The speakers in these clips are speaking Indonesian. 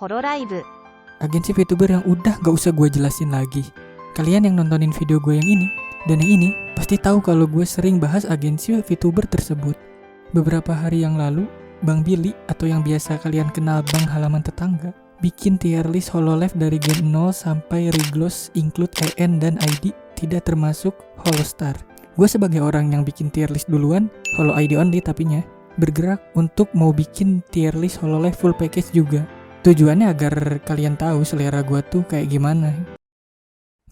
Hololive. Agensi VTuber yang udah gak usah gue jelasin lagi. Kalian yang nontonin video gue yang ini dan yang ini pasti tahu kalau gue sering bahas agensi VTuber tersebut. Beberapa hari yang lalu, Bang Billy atau yang biasa kalian kenal Bang Halaman Tetangga bikin tier list Hololive dari game 0 sampai Riglos include EN dan ID tidak termasuk Holostar. Gue sebagai orang yang bikin tier list duluan, Holo ID only tapinya, bergerak untuk mau bikin tier list Hololive full package juga. Tujuannya agar kalian tahu selera gue tuh kayak gimana.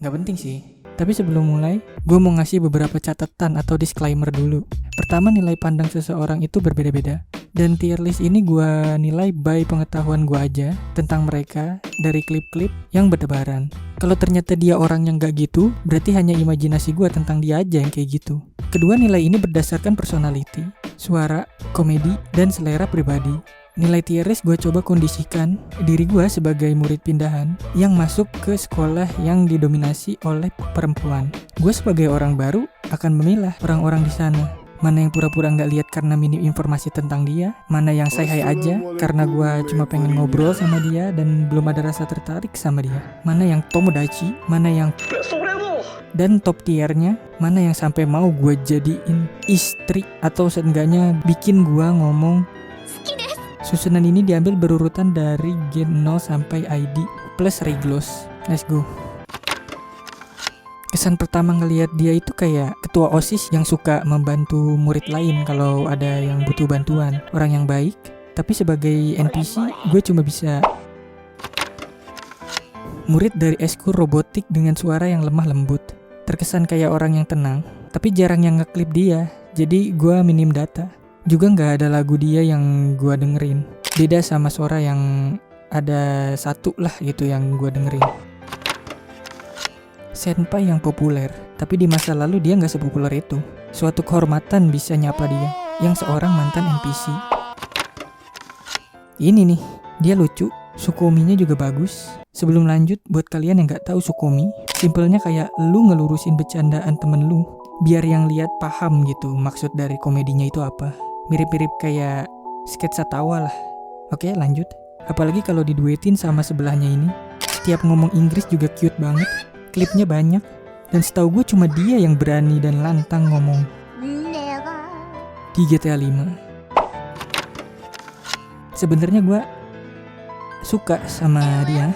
Gak penting sih. Tapi sebelum mulai, gue mau ngasih beberapa catatan atau disclaimer dulu. Pertama, nilai pandang seseorang itu berbeda-beda. Dan tier list ini gue nilai by pengetahuan gue aja tentang mereka dari klip-klip yang bertebaran. Kalau ternyata dia orang yang gak gitu, berarti hanya imajinasi gue tentang dia aja yang kayak gitu. Kedua, nilai ini berdasarkan personality, suara, komedi, dan selera pribadi. Nilai tier list gue coba kondisikan diri gue sebagai murid pindahan yang masuk ke sekolah yang didominasi oleh perempuan. Gue sebagai orang baru akan memilah orang-orang di sana. Mana yang pura-pura nggak lihat karena minim informasi tentang dia, mana yang say hi aja karena gue cuma pengen ngobrol sama dia dan belum ada rasa tertarik sama dia, mana yang tomodachi, mana yang dan top tiernya, mana yang sampai mau gue jadiin istri atau seenggaknya bikin gue ngomong. Susunan ini diambil berurutan dari Gen 0 sampai ID plus Riglos. Let's go. Kesan pertama ngelihat dia itu kayak ketua OSIS yang suka membantu murid lain kalau ada yang butuh bantuan. Orang yang baik, tapi sebagai NPC gue cuma bisa murid dari eskul robotik dengan suara yang lemah lembut. Terkesan kayak orang yang tenang, tapi jarang yang ngeklip dia, jadi gue minim data. Juga gak ada lagu dia yang gue dengerin. Beda sama suara yang ada satu lah gitu yang gue dengerin. Senpai yang populer, tapi di masa lalu dia gak sepopuler itu. Suatu kehormatan bisa nyapa dia, yang seorang mantan NPC. Ini nih, dia lucu, Sukominya juga bagus. Sebelum lanjut, buat kalian yang gak tahu Sukomi, simpelnya kayak lu ngelurusin bercandaan temen lu, biar yang lihat paham gitu maksud dari komedinya itu apa. Mirip-mirip kayak sketsa tawa lah. Oke, lanjut. Apalagi kalau diduetin sama sebelahnya ini. Setiap ngomong Inggris juga cute banget. Klipnya banyak. Dan setahu gue cuma dia yang berani dan lantang ngomong di GTA 5. Sebenarnya gue suka sama dia.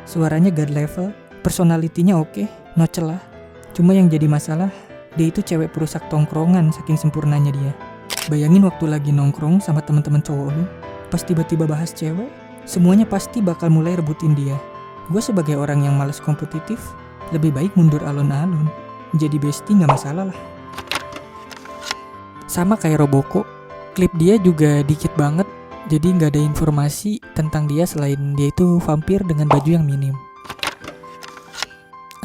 Suaranya god level, personalitinya oke, no celah. Cuma yang jadi masalah, dia itu cewek perusak tongkrongan saking sempurnanya dia. Bayangin waktu lagi nongkrong sama teman-teman cowok lu, pas tiba-tiba bahas cewek, semuanya pasti bakal mulai rebutin dia. Gue sebagai orang yang malas kompetitif, lebih baik mundur alon-alon. Jadi bestie gak masalah lah. Sama kayak Roboko, klip dia juga dikit banget, jadi gak ada informasi tentang dia selain dia itu vampir dengan baju yang minim.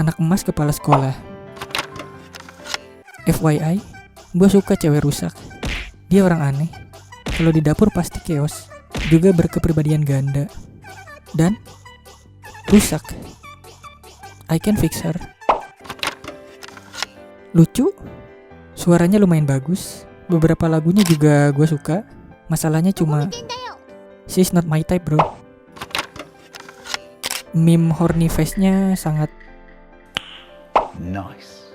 Anak emas kepala sekolah. FYI, gue suka cewek rusak. Dia orang aneh, kalau di dapur pasti chaos, juga berkepribadian ganda, dan rusak. I can fix her. Lucu, suaranya lumayan bagus, beberapa lagunya juga gue suka. Masalahnya cuma, she's not my type bro. Meme horny face-nya sangat nice.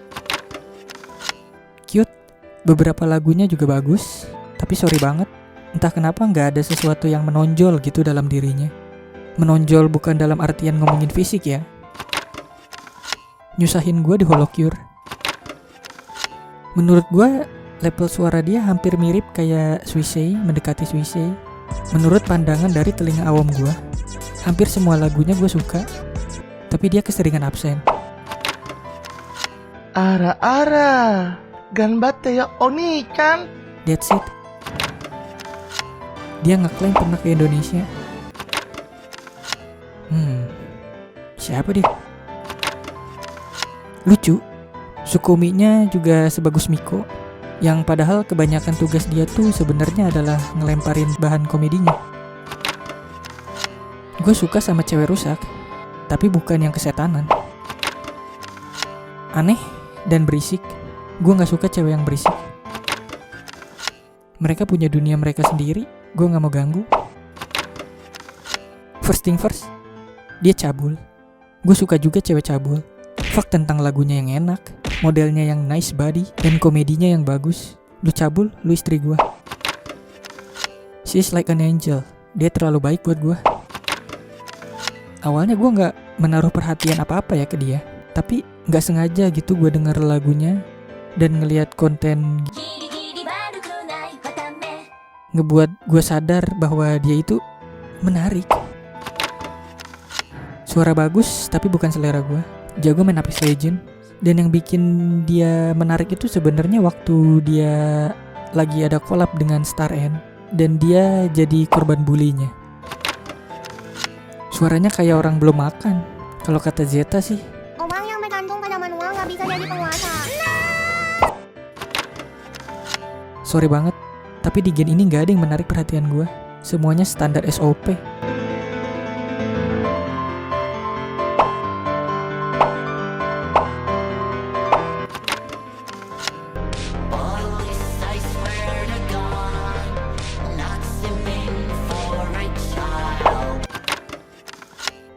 Cute. Beberapa lagunya juga bagus, tapi sorry banget, entah kenapa nggak ada sesuatu yang menonjol gitu dalam dirinya. Menonjol bukan dalam artian ngomongin fisik ya. Nyusahin gue di Holocure. Menurut gue, level suara dia hampir mirip kayak Suisei, mendekati Suisei. Menurut pandangan dari telinga awam gue, hampir semua lagunya gue suka, tapi dia keseringan absen. Ara-ara ganbatte ya Oni kan? That's it. Dia ngeklaim pernah ke Indonesia. Siapa dia? Lucu. Sukominya juga sebagus Miko, yang padahal kebanyakan tugas dia tuh sebenarnya adalah ngelemparin bahan komedinya. Gue suka sama cewek rusak, tapi bukan yang kesetanan. Aneh dan berisik. Gue gak suka cewek yang berisik. Mereka punya dunia mereka sendiri, gue gak mau ganggu. First thing first, dia cabul. Gue suka juga cewek cabul. Fuck tentang lagunya yang enak, modelnya yang nice body, dan komedinya yang bagus. Lu cabul, lu istri gue. She's like an angel. Dia terlalu baik buat gue. Awalnya gue gak menaruh perhatian apa-apa ya ke dia, tapi gak sengaja gitu gue denger lagunya dan ngelihat konten ngebuat gue sadar bahwa dia itu menarik. Suara bagus tapi bukan selera gue. Jago main Apex Legends. Dan yang bikin dia menarik itu sebenarnya waktu dia lagi ada collab dengan StarN dan dia jadi korban bulinya. Suaranya kayak orang belum makan. Kalau kata Zeta sih, Orang yang bergantung pada manual nggak bisa jadi penguasa. sorry banget, tapi di gen ini gak ada yang menarik perhatian gue. Semuanya standar SOP.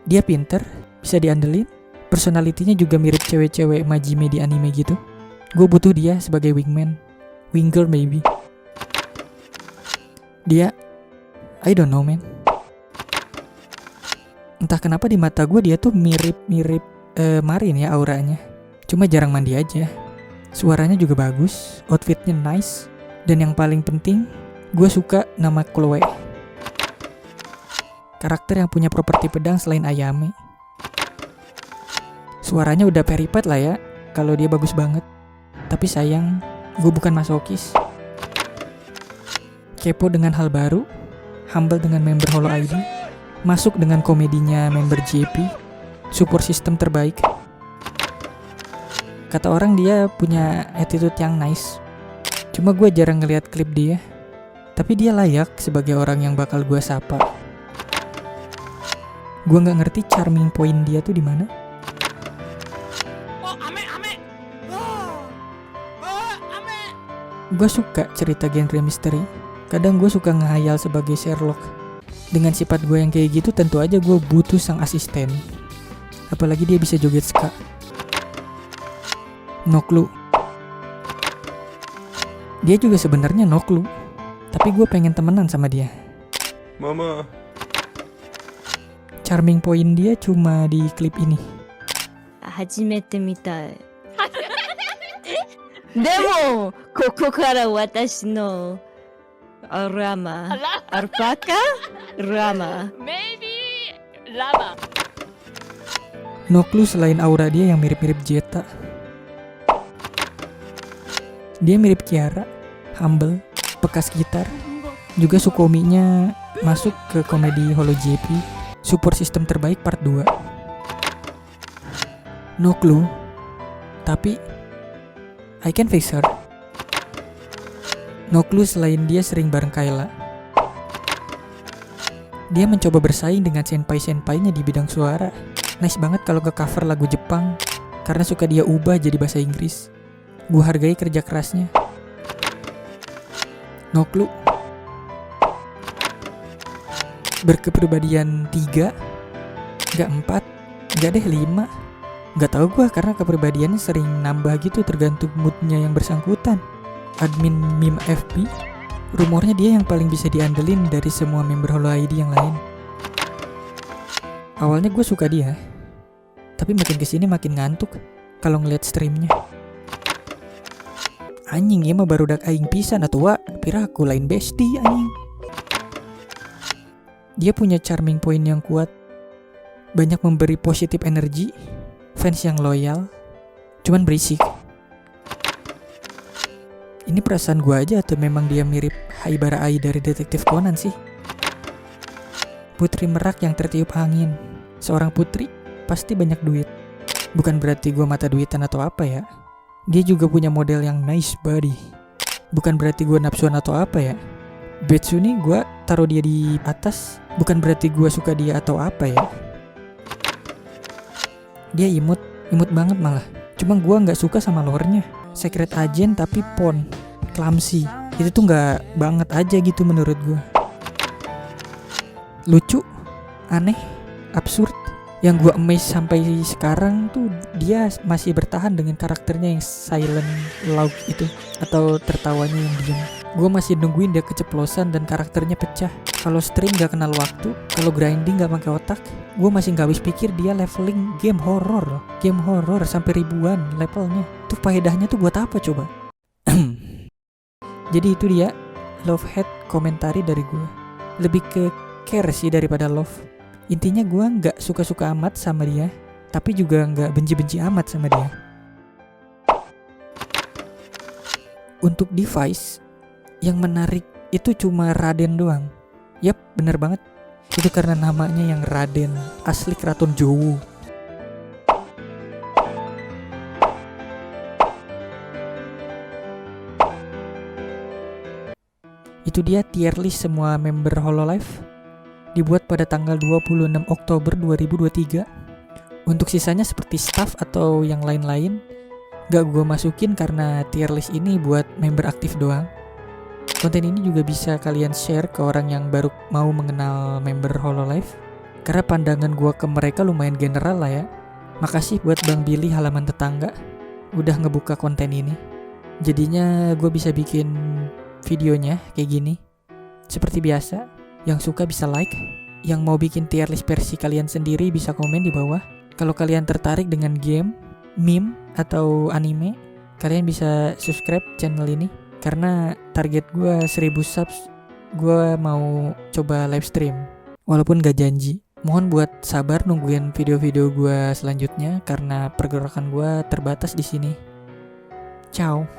Dia pinter, bisa diandelin, personalitinya juga mirip cewek-cewek Majime di anime gitu. Gue butuh dia sebagai wingman, winger maybe. Dia, I don't know man. Entah kenapa di mata gue dia tuh mirip Marin ya auranya. Cuma jarang mandi aja. Suaranya juga bagus, outfitnya nice, dan yang paling penting, gue suka nama Chloe. Karakter yang punya properti pedang selain Ayame. Suaranya udah peripet lah ya, kalau dia bagus banget. Tapi sayang, gue bukan masokis. Kepo dengan hal baru, humble dengan member Holo ID, masuk dengan komedinya member JP, support system terbaik. Kata orang dia punya attitude yang nice. Cuma gue jarang ngeliat klip dia. Tapi dia layak sebagai orang yang bakal gue sapa. Gue nggak ngerti charming point dia tuh di mana. Gue suka cerita genre misteri. Kadang gue suka ngehayal sebagai Sherlock. Dengan sifat gue yang kayak gitu, tentu aja gue butuh sang asisten. Apalagi dia bisa joget ska. No clue. Dia juga sebenarnya no clue. Tapi gue pengen temenan sama dia. Mama. Charming point dia cuma di klip ini. 初めてみたいでもここから私のラマアルパカラマ Maybe lama. No clue selain aura dia yang mirip-mirip Zeta. Dia mirip Kiara, humble, bekas gitar. Juga Sukominya masuk ke komedi Holo JP. Support system terbaik part 2. No clue. Tapi I can face her. No clue selain dia sering bareng Kayla. Dia mencoba bersaing dengan senpai-senpainya di bidang suara. Nice banget kalau nge-cover lagu Jepang karena suka dia ubah jadi bahasa Inggris. Gue hargai kerja kerasnya. No clue. Berkepribadian 3, gak 4, gak deh 5. Gak tau gue karena kepribadiannya sering nambah gitu tergantung moodnya yang bersangkutan. Admin meme FB, rumornya dia yang paling bisa diandelin dari semua member Holo ID yang lain. Awalnya gue suka dia, tapi makin kesini makin ngantuk kalau ngeliat streamnya. Anjing ya mah barudak aing pisan atau wak piraku lain bestie anjing. Dia punya charming point yang kuat, banyak memberi positif energi, fans yang loyal, cuman berisik. Ini perasaan gue aja atau memang dia mirip Haibara Ai dari Detektif Conan sih? Putri merak yang tertiup angin. Seorang putri pasti banyak duit. Bukan berarti gue mata duitan atau apa ya. Dia juga punya model yang nice body. Bukan berarti gue nafsuan atau apa ya. Betsuni gue taruh dia di atas. Bukan berarti gue suka dia atau apa ya. Dia imut banget malah. Cuma gue nggak suka sama lore-nya. Secret agent tapi pon, clumsy. Itu tuh nggak banget aja gitu menurut gue. Lucu, aneh, absurd. Yang gue amazed sampai sekarang tuh dia masih bertahan dengan karakternya yang silent loud itu, atau tertawanya yang diam. Gue masih nungguin dia keceplosan dan karakternya pecah. Kalau stream gak kenal waktu, kalau grinding gak pakai otak, gue masih gak habis pikir dia leveling game horror. Game horror sampai ribuan levelnya. Tuh faedahnya tuh buat apa coba? Jadi itu dia love hate komentari dari gue. Lebih ke care sih daripada love. Intinya gue gak suka-suka amat sama dia, tapi juga gak benci-benci amat sama dia. Untuk device, yang menarik itu cuma Raden doang. Yap, bener banget. Itu karena namanya yang Raden, asli keraton Jowo. Itu dia tier list semua member Hololive. Dibuat pada tanggal 26 Oktober 2023. Untuk sisanya seperti staff atau yang lain-lain gak gue masukin karena tier list ini buat member aktif doang. Konten ini juga bisa kalian share ke orang yang baru mau mengenal member Hololive, karena pandangan gue ke mereka lumayan general lah ya. Makasih buat Bang Billy halaman tetangga udah ngebuka konten ini. Jadinya gue bisa bikin videonya kayak gini. Seperti biasa, yang suka bisa like, yang mau bikin tier list versi kalian sendiri bisa komen di bawah. Kalau kalian tertarik dengan game, meme, atau anime, kalian bisa subscribe channel ini. Karena target gue 1000 subs, gue mau coba live stream. Walaupun gak janji. Mohon buat sabar nungguin video-video gue selanjutnya karena pergerakan gue terbatas di sini. Ciao.